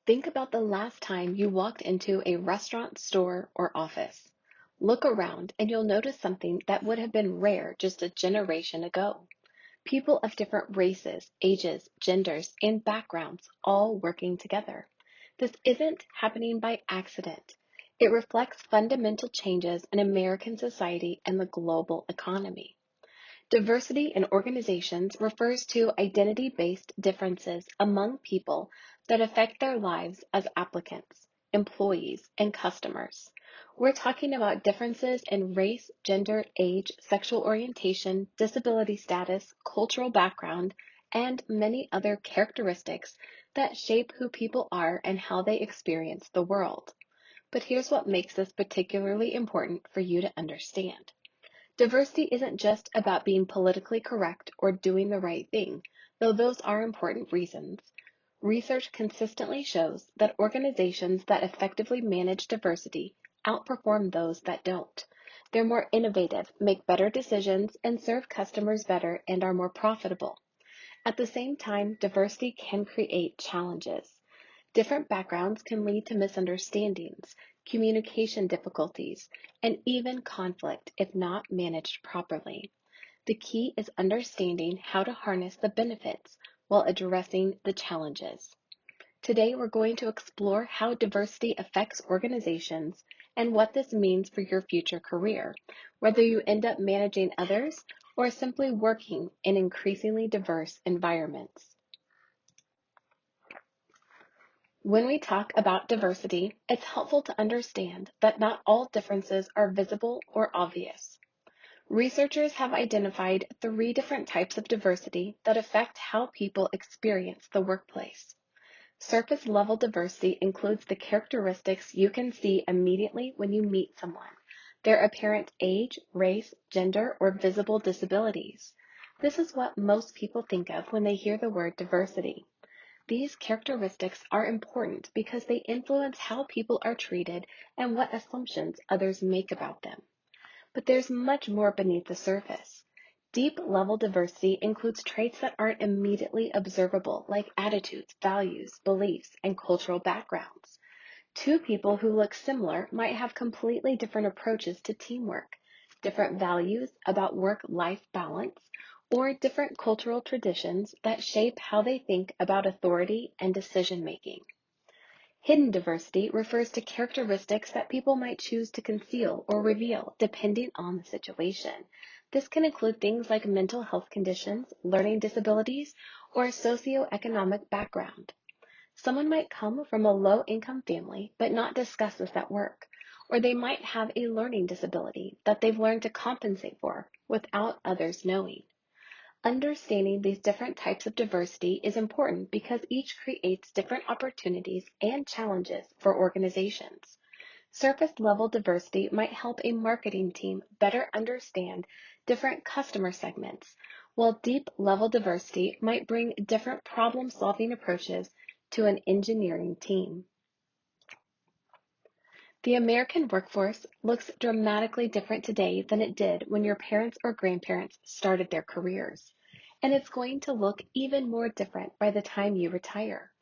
Think about the last time you walked into a restaurant, store, or office. Look around and you'll notice something that would have been rare just a generation ago. People of different races, ages, genders, and backgrounds all working together. This isn't happening by accident. It reflects fundamental changes in American society and the global economy. Diversity in organizations refers to identity-based differences among people that affect their lives as applicants, employees, and customers. We're talking about differences in race, gender, age, sexual orientation, disability status, cultural background, and many other characteristics that shape who people are and how they experience the world. But here's what makes this particularly important for you to understand. Diversity isn't just about being politically correct or doing the right thing, though those are important reasons. Research consistently shows that organizations that effectively manage diversity outperform those that don't. They're more innovative, make better decisions, and serve customers better and are more profitable. At the same time, diversity can create challenges. Different backgrounds can lead to misunderstandings, communication difficulties, and even conflict if not managed properly. The key is understanding how to harness the benefits while addressing the challenges. Today, we're going to explore how diversity affects organizations and what this means for your future career, whether you end up managing others or simply working in increasingly diverse environments. When we talk about diversity, it's helpful to understand that not all differences are visible or obvious. Researchers have identified three different types of diversity that affect how people experience the workplace. Surface level diversity includes the characteristics you can see immediately when you meet someone, their apparent age, race, gender, or visible disabilities. This is what most people think of when they hear the word diversity. These characteristics are important because they influence how people are treated and what assumptions others make about them. But there's much more beneath the surface. Deep level diversity includes traits that aren't immediately observable, like attitudes, values, beliefs, and cultural backgrounds. Two people who look similar might have completely different approaches to teamwork, different values about work-life balance, or different cultural traditions that shape how they think about authority and decision-making. Hidden diversity refers to characteristics that people might choose to conceal or reveal depending on the situation. This can include things like mental health conditions, learning disabilities, or a socioeconomic background. Someone might come from a low-income family but not discuss this at work, or they might have a learning disability that they've learned to compensate for without others knowing. Understanding these different types of diversity is important because each creates different opportunities and challenges for organizations. Surface level diversity might help a marketing team better understand different customer segments, while deep level diversity might bring different problem solving approaches to an engineering team. The American workforce looks dramatically different today than it did when your parents or grandparents started their careers. And it's going to look even more different by the time you retire.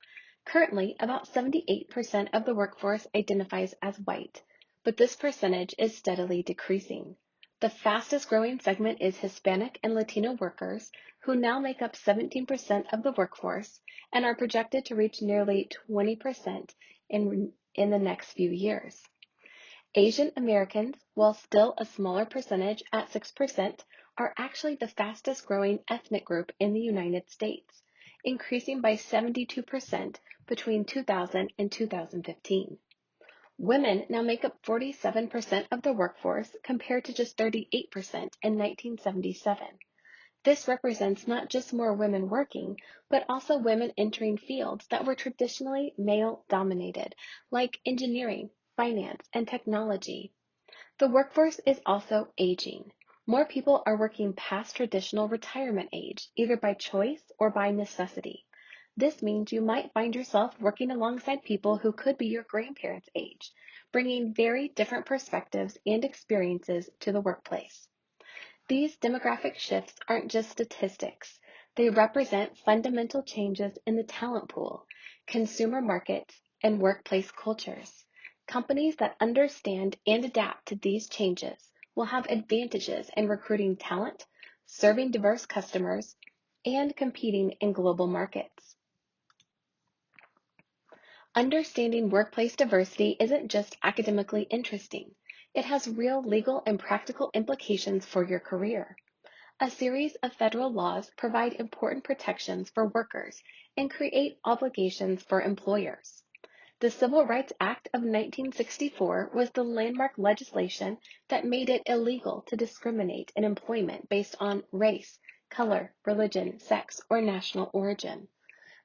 Currently, about 78% of the workforce identifies as white, but this percentage is steadily decreasing. The fastest growing segment is Hispanic and Latino workers, who now make up 17% of the workforce and are projected to reach nearly 20% in the next few years. Asian Americans, while still a smaller percentage at 6%, are actually the fastest growing ethnic group in the United States, increasing by 72% between 2000 and 2015. Women now make up 47% of the workforce compared to just 38% in 1977. This represents not just more women working, but also women entering fields that were traditionally male-dominated, like engineering, finance, and technology. The workforce is also aging. More people are working past traditional retirement age, either by choice or by necessity. This means you might find yourself working alongside people who could be your grandparents' age, bringing very different perspectives and experiences to the workplace. These demographic shifts aren't just statistics. They represent fundamental changes in the talent pool, consumer markets, and workplace cultures. Companies that understand and adapt to these changes will have advantages in recruiting talent, serving diverse customers, and competing in global markets. Understanding workplace diversity isn't just academically interesting. It has real legal and practical implications for your career. A series of federal laws provide important protections for workers and create obligations for employers. The Civil Rights Act of 1964 was the landmark legislation that made it illegal to discriminate in employment based on race, color, religion, sex, or national origin.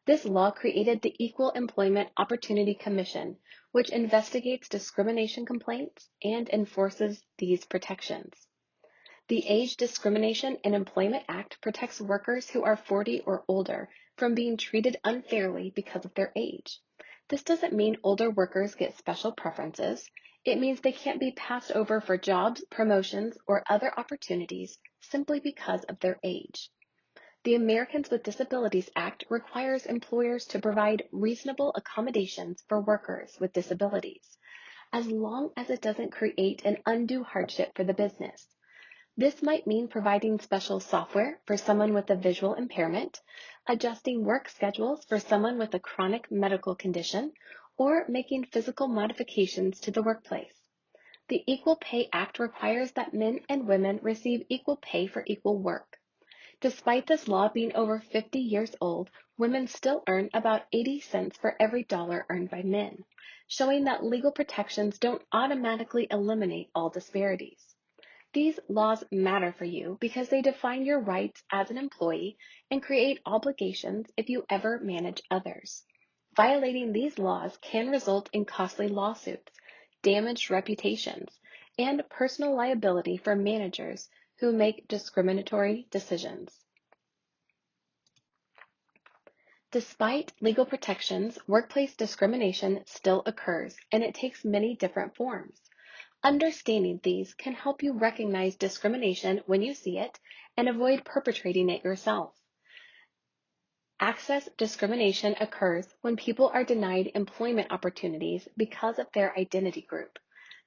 This law created the Equal Employment Opportunity Commission, which investigates discrimination complaints and enforces these protections. The Age Discrimination in Employment Act protects workers who are 40 or older from being treated unfairly because of their age. This doesn't mean older workers get special preferences. It means they can't be passed over for jobs, promotions, or other opportunities simply because of their age. The Americans with Disabilities Act requires employers to provide reasonable accommodations for workers with disabilities, as long as it doesn't create an undue hardship for the business. This might mean providing special software for someone with a visual impairment, adjusting work schedules for someone with a chronic medical condition, or making physical modifications to the workplace. The Equal Pay Act requires that men and women receive equal pay for equal work. Despite this law being over 50 years old, women still earn about 80 cents for every dollar earned by men, showing that legal protections don't automatically eliminate all disparities. These laws matter for you because they define your rights as an employee and create obligations if you ever manage others. Violating these laws can result in costly lawsuits, damaged reputations, and personal liability for managers who make discriminatory decisions. Despite legal protections, workplace discrimination still occurs, and it takes many different forms. Understanding these can help you recognize discrimination when you see it and avoid perpetrating it yourself. Access discrimination occurs when people are denied employment opportunities because of their identity group.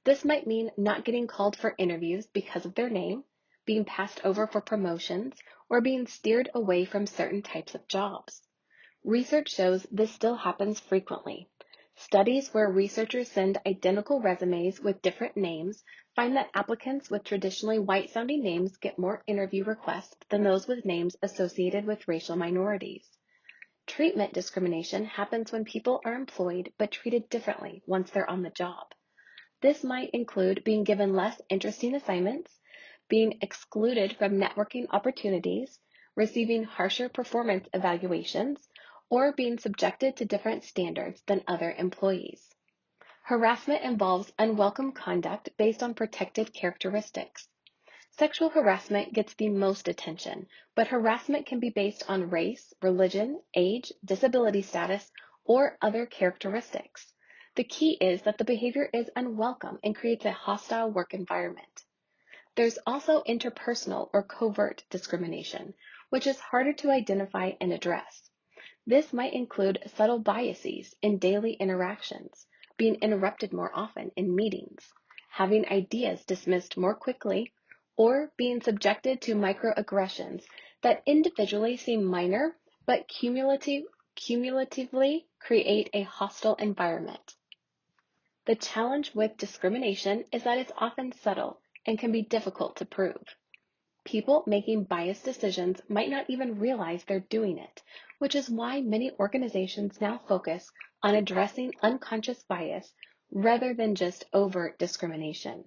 This might mean not getting called for interviews because of their name, being passed over for promotions, or being steered away from certain types of jobs. Research shows this still happens frequently. Studies where researchers send identical resumes with different names find that applicants with traditionally white-sounding names get more interview requests than those with names associated with racial minorities. Treatment discrimination happens when people are employed but treated differently once they're on the job. This might include being given less interesting assignments, being excluded from networking opportunities, receiving harsher performance evaluations, or being subjected to different standards than other employees. Harassment involves unwelcome conduct based on protected characteristics. Sexual harassment gets the most attention, but harassment can be based on race, religion, age, disability status, or other characteristics. The key is that the behavior is unwelcome and creates a hostile work environment. There's also interpersonal or covert discrimination, which is harder to identify and address. This might include subtle biases in daily interactions, being interrupted more often in meetings, having ideas dismissed more quickly, or being subjected to microaggressions that individually seem minor but cumulatively create a hostile environment. The challenge with discrimination is that it's often subtle and can be difficult to prove. People making biased decisions might not even realize they're doing it, which is why many organizations now focus on addressing unconscious bias rather than just overt discrimination.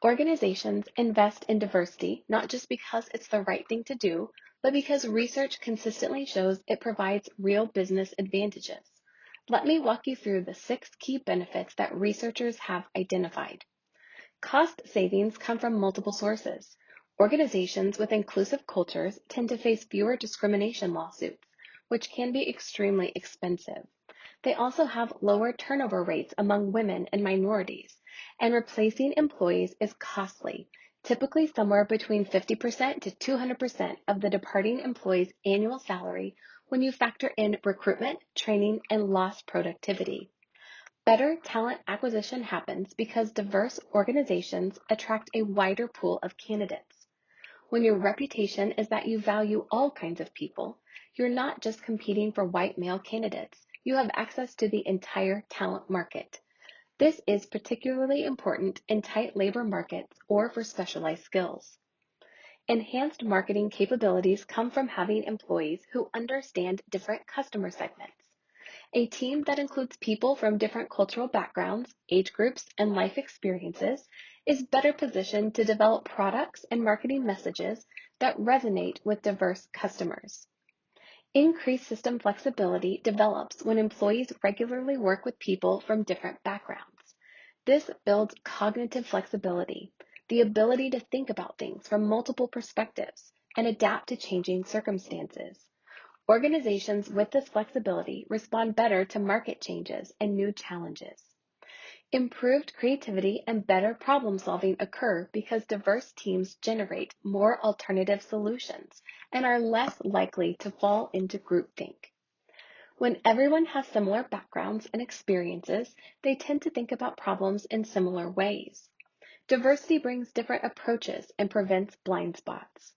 Organizations invest in diversity not just because it's the right thing to do, but because research consistently shows it provides real business advantages. Let me walk you through the 6 key benefits that researchers have identified. Cost savings come from multiple sources. Organizations with inclusive cultures tend to face fewer discrimination lawsuits, which can be extremely expensive. They also have lower turnover rates among women and minorities, and replacing employees is costly, typically somewhere between 50% to 200% of the departing employee's annual salary when you factor in recruitment, training, and lost productivity. Better talent acquisition happens because diverse organizations attract a wider pool of candidates. When your reputation is that you value all kinds of people, you're not just competing for white male candidates. You have access to the entire talent market. This is particularly important in tight labor markets or for specialized skills. Enhanced marketing capabilities come from having employees who understand different customer segments. A team that includes people from different cultural backgrounds, age groups, and life experiences is better positioned to develop products and marketing messages that resonate with diverse customers. Increased system flexibility develops when employees regularly work with people from different backgrounds. This builds cognitive flexibility, the ability to think about things from multiple perspectives and adapt to changing circumstances. Organizations with this flexibility respond better to market changes and new challenges. Improved creativity and better problem solving occur because diverse teams generate more alternative solutions and are less likely to fall into groupthink. When everyone has similar backgrounds and experiences, they tend to think about problems in similar ways. Diversity brings different approaches and prevents blind spots.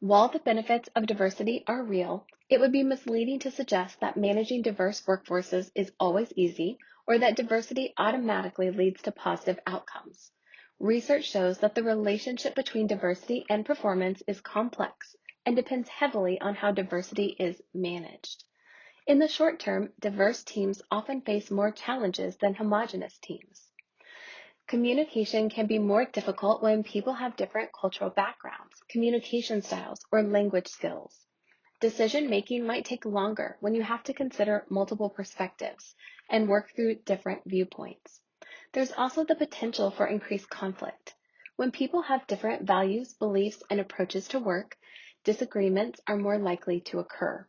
While the benefits of diversity are real, it would be misleading to suggest that managing diverse workforces is always easy or that diversity automatically leads to positive outcomes. Research shows that the relationship between diversity and performance is complex and depends heavily on how diversity is managed. In the short term, diverse teams often face more challenges than homogeneous teams. Communication can be more difficult when people have different cultural backgrounds, communication styles, or language skills. Decision-making might take longer when you have to consider multiple perspectives and work through different viewpoints. There's also the potential for increased conflict. When people have different values, beliefs, and approaches to work, disagreements are more likely to occur.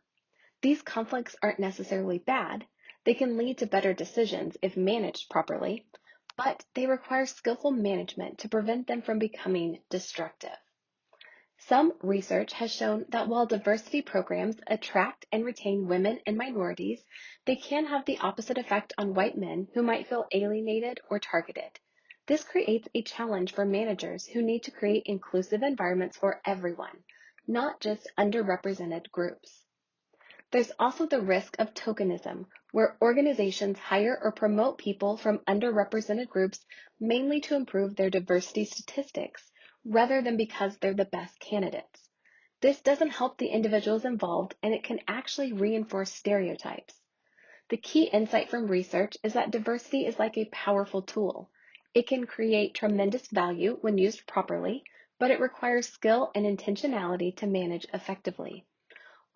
These conflicts aren't necessarily bad. They can lead to better decisions if managed properly, but they require skillful management to prevent them from becoming destructive. Some research has shown that while diversity programs attract and retain women and minorities, they can have the opposite effect on white men who might feel alienated or targeted. This creates a challenge for managers who need to create inclusive environments for everyone, not just underrepresented groups. There's also the risk of tokenism, where organizations hire or promote people from underrepresented groups mainly to improve their diversity statistics, rather than because they're the best candidates. This doesn't help the individuals involved, and it can actually reinforce stereotypes. The key insight from research is that diversity is like a powerful tool. It can create tremendous value when used properly, but it requires skill and intentionality to manage effectively.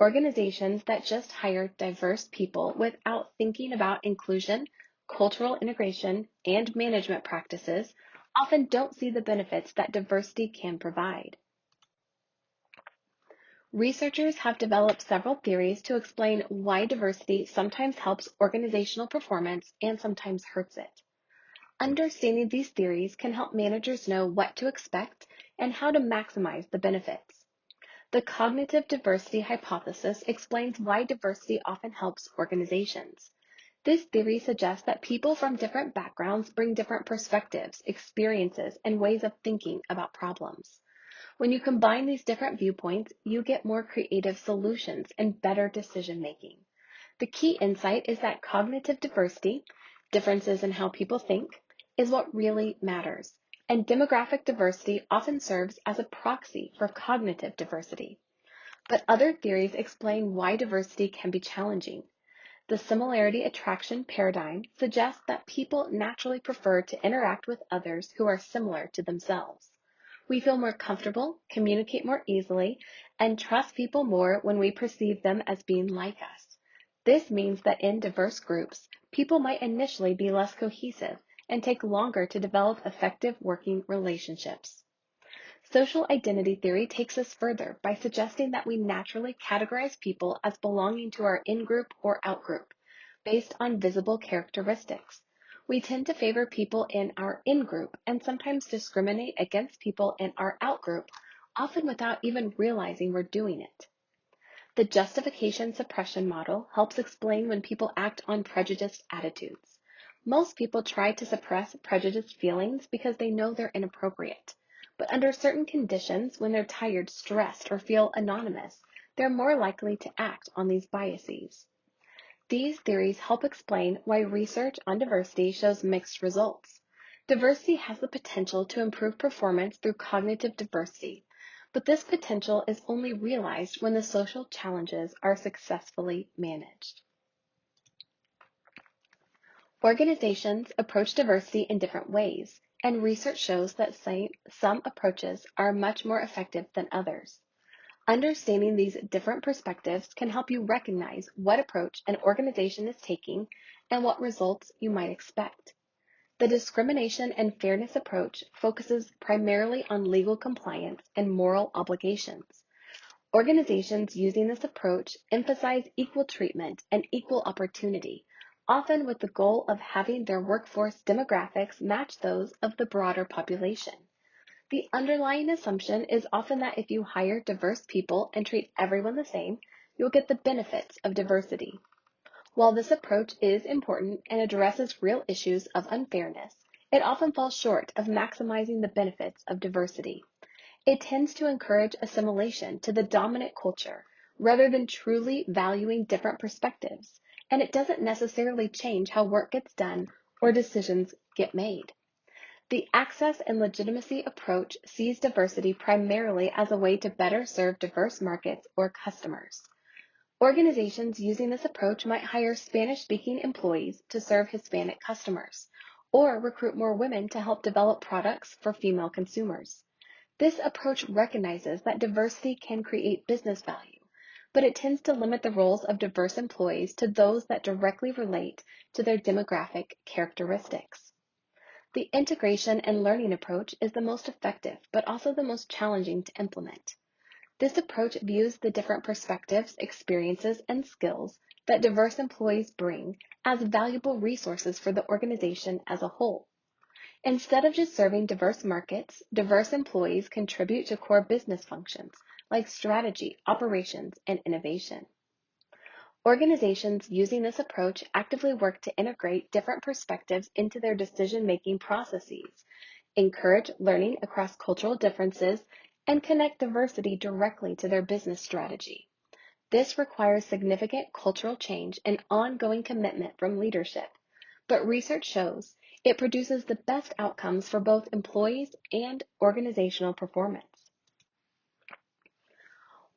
Organizations that just hire diverse people without thinking about inclusion, cultural integration, and management practices often don't see the benefits that diversity can provide. Researchers have developed several theories to explain why diversity sometimes helps organizational performance and sometimes hurts it. Understanding these theories can help managers know what to expect and how to maximize the benefits. The cognitive diversity hypothesis explains why diversity often helps organizations. This theory suggests that people from different backgrounds bring different perspectives, experiences, and ways of thinking about problems. When you combine these different viewpoints, you get more creative solutions and better decision making. The key insight is that cognitive diversity, differences in how people think, is what really matters, and demographic diversity often serves as a proxy for cognitive diversity. But other theories explain why diversity can be challenging. The similarity attraction paradigm suggests that people naturally prefer to interact with others who are similar to themselves. We feel more comfortable, communicate more easily, and trust people more when we perceive them as being like us. This means that in diverse groups, people might initially be less cohesive and take longer to develop effective working relationships. Social identity theory takes us further by suggesting that we naturally categorize people as belonging to our in-group or out-group, based on visible characteristics. We tend to favor people in our in-group and sometimes discriminate against people in our out-group, often without even realizing we're doing it. The justification suppression model helps explain when people act on prejudiced attitudes. Most people try to suppress prejudiced feelings because they know they're inappropriate. But under certain conditions, when they're tired, stressed, or feel anonymous, they're more likely to act on these biases. These theories help explain why research on diversity shows mixed results. Diversity has the potential to improve performance through cognitive diversity, but this potential is only realized when the social challenges are successfully managed. Organizations approach diversity in different ways, and research shows that some approaches are much more effective than others. Understanding these different perspectives can help you recognize what approach an organization is taking and what results you might expect. The discrimination and fairness approach focuses primarily on legal compliance and moral obligations. Organizations using this approach emphasize equal treatment and equal opportunity, often with the goal of having their workforce demographics match those of the broader population. The underlying assumption is often that if you hire diverse people and treat everyone the same, you'll get the benefits of diversity. While this approach is important and addresses real issues of unfairness, it often falls short of maximizing the benefits of diversity. It tends to encourage assimilation to the dominant culture rather than truly valuing different perspectives, and it doesn't necessarily change how work gets done or decisions get made. The access and legitimacy approach sees diversity primarily as a way to better serve diverse markets or customers. Organizations using this approach might hire Spanish-speaking employees to serve Hispanic customers, or recruit more women to help develop products for female consumers. This approach recognizes that diversity can create business value, but it tends to limit the roles of diverse employees to those that directly relate to their demographic characteristics. The integration and learning approach is the most effective, but also the most challenging to implement. This approach views the different perspectives, experiences, and skills that diverse employees bring as valuable resources for the organization as a whole. Instead of just serving diverse markets, diverse employees contribute to core business functions like strategy, operations, and innovation. Organizations using this approach actively work to integrate different perspectives into their decision-making processes, encourage learning across cultural differences, and connect diversity directly to their business strategy. This requires significant cultural change and ongoing commitment from leadership, but research shows it produces the best outcomes for both employees and organizational performance.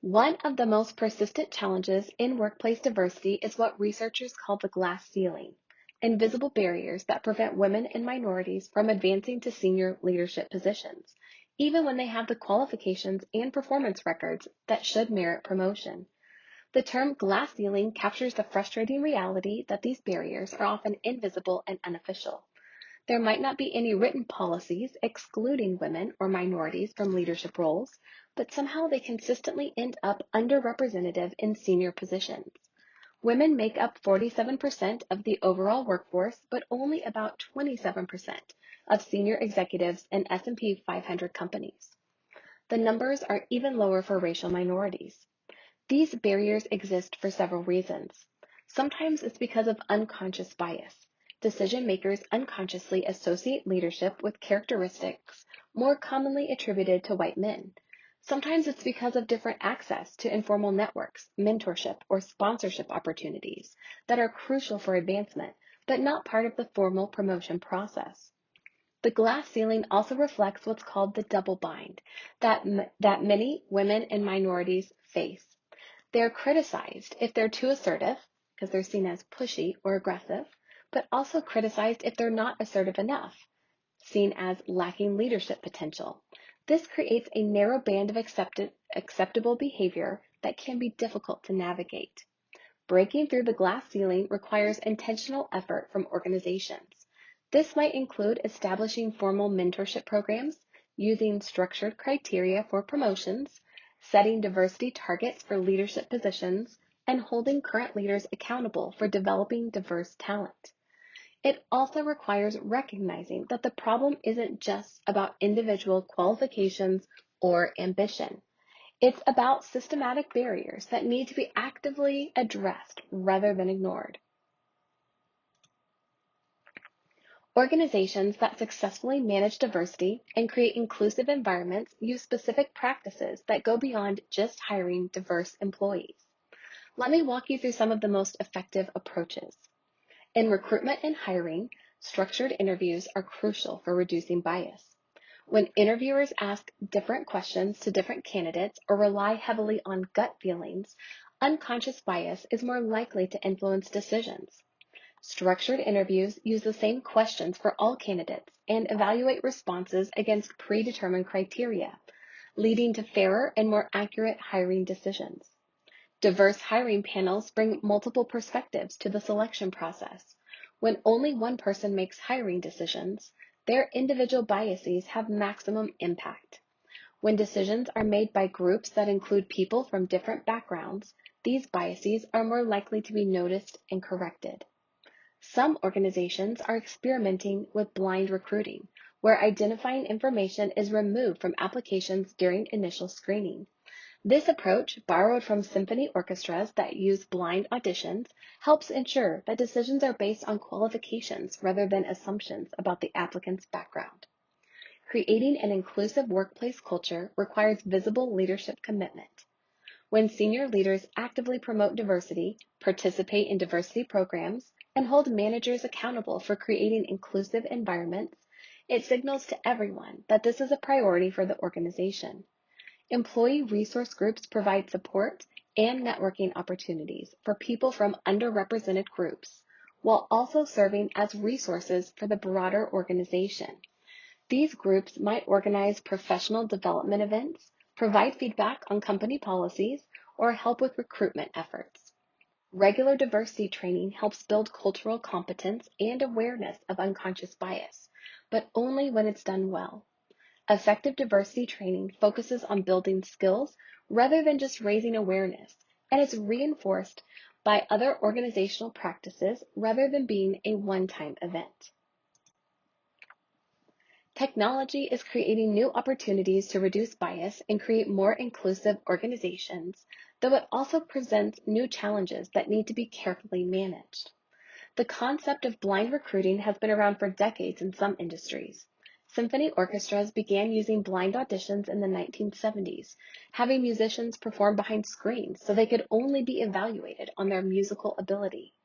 One of the most persistent challenges in workplace diversity is what researchers call the glass ceiling, invisible barriers that prevent women and minorities from advancing to senior leadership positions, even when they have the qualifications and performance records that should merit promotion. The term glass ceiling captures the frustrating reality that these barriers are often invisible and unofficial. There might not be any written policies excluding women or minorities from leadership roles, but somehow they consistently end up underrepresented in senior positions. Women make up 47% of the overall workforce, but only about 27% of senior executives in S&P 500 companies. The numbers are even lower for racial minorities. These barriers exist for several reasons. Sometimes it's because of unconscious bias. Decision makers unconsciously associate leadership with characteristics more commonly attributed to white men. Sometimes it's because of different access to informal networks, mentorship, or sponsorship opportunities that are crucial for advancement, but not part of the formal promotion process. The glass ceiling also reflects what's called the double bind that many women and minorities face. They're criticized if they're too assertive, because they're seen as pushy or aggressive, but also criticized if they're not assertive enough, seen as lacking leadership potential. This creates a narrow band of acceptable behavior that can be difficult to navigate. Breaking through the glass ceiling requires intentional effort from organizations. This might include establishing formal mentorship programs, using structured criteria for promotions, setting diversity targets for leadership positions, and holding current leaders accountable for developing diverse talent. It also requires recognizing that the problem isn't just about individual qualifications or ambition. It's about systematic barriers that need to be actively addressed rather than ignored. Organizations that successfully manage diversity and create inclusive environments use specific practices that go beyond just hiring diverse employees. Let me walk you through some of the most effective approaches. In recruitment and hiring, structured interviews are crucial for reducing bias. When interviewers ask different questions to different candidates or rely heavily on gut feelings, unconscious bias is more likely to influence decisions. Structured interviews use the same questions for all candidates and evaluate responses against predetermined criteria, leading to fairer and more accurate hiring decisions. Diverse hiring panels bring multiple perspectives to the selection process. When only one person makes hiring decisions, their individual biases have maximum impact. When decisions are made by groups that include people from different backgrounds, these biases are more likely to be noticed and corrected. Some organizations are experimenting with blind recruiting, where identifying information is removed from applications during initial screening. This approach, borrowed from symphony orchestras that use blind auditions, helps ensure that decisions are based on qualifications rather than assumptions about the applicant's background. Creating an inclusive workplace culture requires visible leadership commitment. When senior leaders actively promote diversity, participate in diversity programs, and hold managers accountable for creating inclusive environments, it signals to everyone that this is a priority for the organization. Employee resource groups provide support and networking opportunities for people from underrepresented groups, while also serving as resources for the broader organization. These groups might organize professional development events, provide feedback on company policies, or help with recruitment efforts. Regular diversity training helps build cultural competence and awareness of unconscious bias, but only when it's done well. Effective diversity training focuses on building skills rather than just raising awareness, and is reinforced by other organizational practices rather than being a one-time event. Technology is creating new opportunities to reduce bias and create more inclusive organizations, though it also presents new challenges that need to be carefully managed. The concept of blind recruiting has been around for decades in some industries. Symphony orchestras began using blind auditions in the 1970s, having musicians perform behind screens so they could only be evaluated on their musical ability.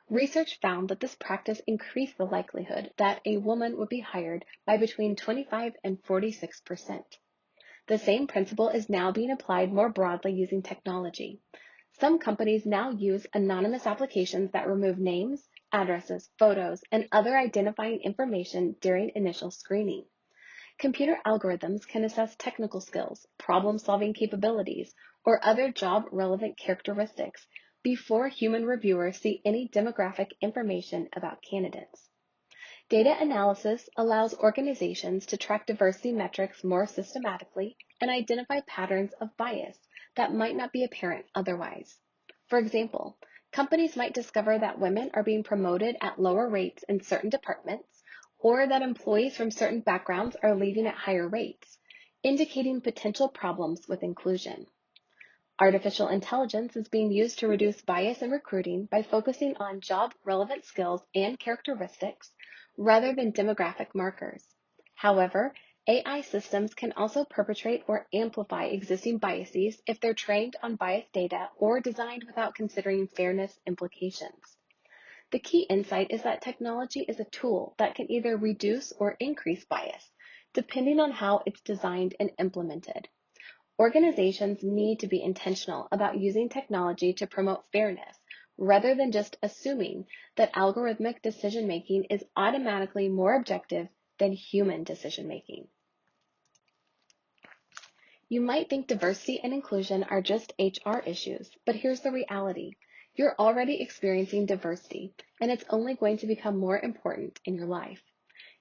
Research found that this practice increased the likelihood that a woman would be hired by between 25 and 46%. The same principle is now being applied more broadly using technology. Some companies now use anonymous applications that remove names, addresses, photos, and other identifying information during initial screening. Computer algorithms can assess technical skills, problem-solving capabilities, or other job-relevant characteristics before human reviewers see any demographic information about candidates. Data analysis allows organizations to track diversity metrics more systematically and identify patterns of bias that might not be apparent otherwise. For example, companies might discover that women are being promoted at lower rates in certain departments, or that employees from certain backgrounds are leaving at higher rates, indicating potential problems with inclusion. Artificial intelligence is being used to reduce bias in recruiting by focusing on job-relevant skills and characteristics rather than demographic markers. However, AI systems can also perpetrate or amplify existing biases if they're trained on biased data or designed without considering fairness implications. The key insight is that technology is a tool that can either reduce or increase bias, depending on how it's designed and implemented. Organizations need to be intentional about using technology to promote fairness, rather than just assuming that algorithmic decision-making is automatically more objective than human decision-making. You might think diversity and inclusion are just HR issues, but here's the reality. You're already experiencing diversity, and it's only going to become more important in your life.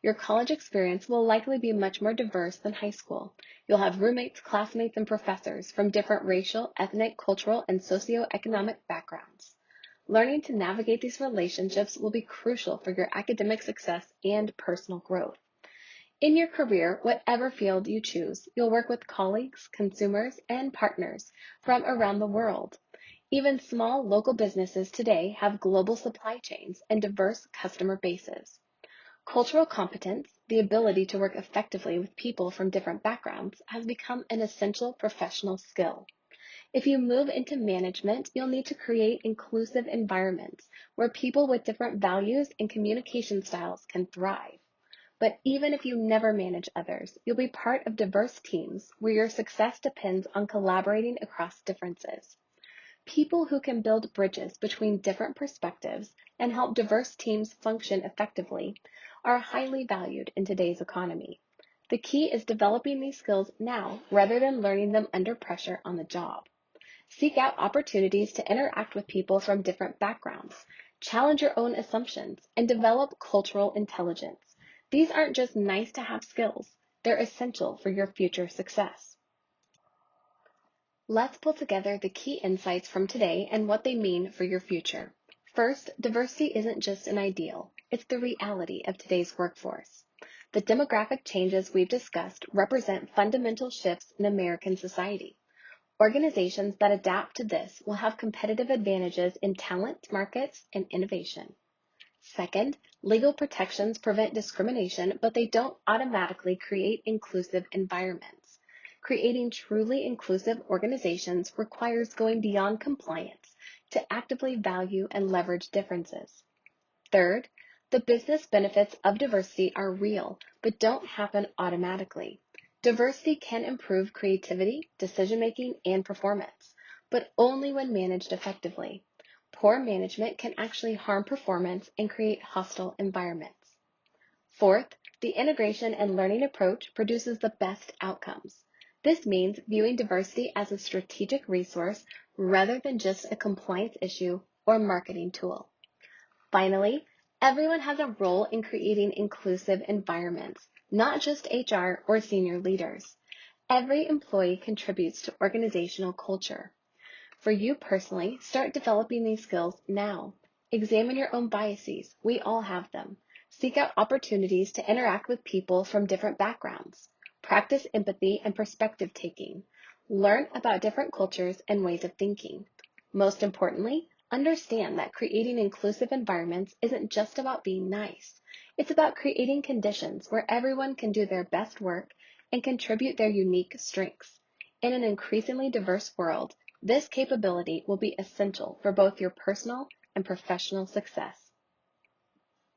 Your college experience will likely be much more diverse than high school. You'll have roommates, classmates, and professors from different racial, ethnic, cultural, and socioeconomic backgrounds. Learning to navigate these relationships will be crucial for your academic success and personal growth. In your career, whatever field you choose, you'll work with colleagues, consumers, and partners from around the world. Even small local businesses today have global supply chains and diverse customer bases. Cultural competence, the ability to work effectively with people from different backgrounds, has become an essential professional skill. If you move into management, you'll need to create inclusive environments where people with different values and communication styles can thrive. But even if you never manage others, you'll be part of diverse teams where your success depends on collaborating across differences. People who can build bridges between different perspectives and help diverse teams function effectively are highly valued in today's economy. The key is developing these skills now rather than learning them under pressure on the job. Seek out opportunities to interact with people from different backgrounds, challenge your own assumptions, and develop cultural intelligence. These aren't just nice to have skills, they're essential for your future success. Let's pull together the key insights from today and what they mean for your future. First, diversity isn't just an ideal, it's the reality of today's workforce. The demographic changes we've discussed represent fundamental shifts in American society. Organizations that adapt to this will have competitive advantages in talent markets and innovation. Second, legal protections prevent discrimination, but they don't automatically create inclusive environments. Creating truly inclusive organizations requires going beyond compliance to actively value and leverage differences. Third, the business benefits of diversity are real, but don't happen automatically. Diversity can improve creativity, decision-making, and performance, but only when managed effectively. Poor management can actually harm performance and create hostile environments. Fourth, the integration and learning approach produces the best outcomes. This means viewing diversity as a strategic resource rather than just a compliance issue or marketing tool. Finally, everyone has a role in creating inclusive environments, not just HR or senior leaders. Every employee contributes to organizational culture. For you personally, start developing these skills now. Examine your own biases. We all have them. Seek out opportunities to interact with people from different backgrounds. Practice empathy and perspective taking. Learn about different cultures and ways of thinking. Most importantly, understand that creating inclusive environments isn't just about being nice. It's about creating conditions where everyone can do their best work and contribute their unique strengths. In an increasingly diverse world, this capability will be essential for both your personal and professional success.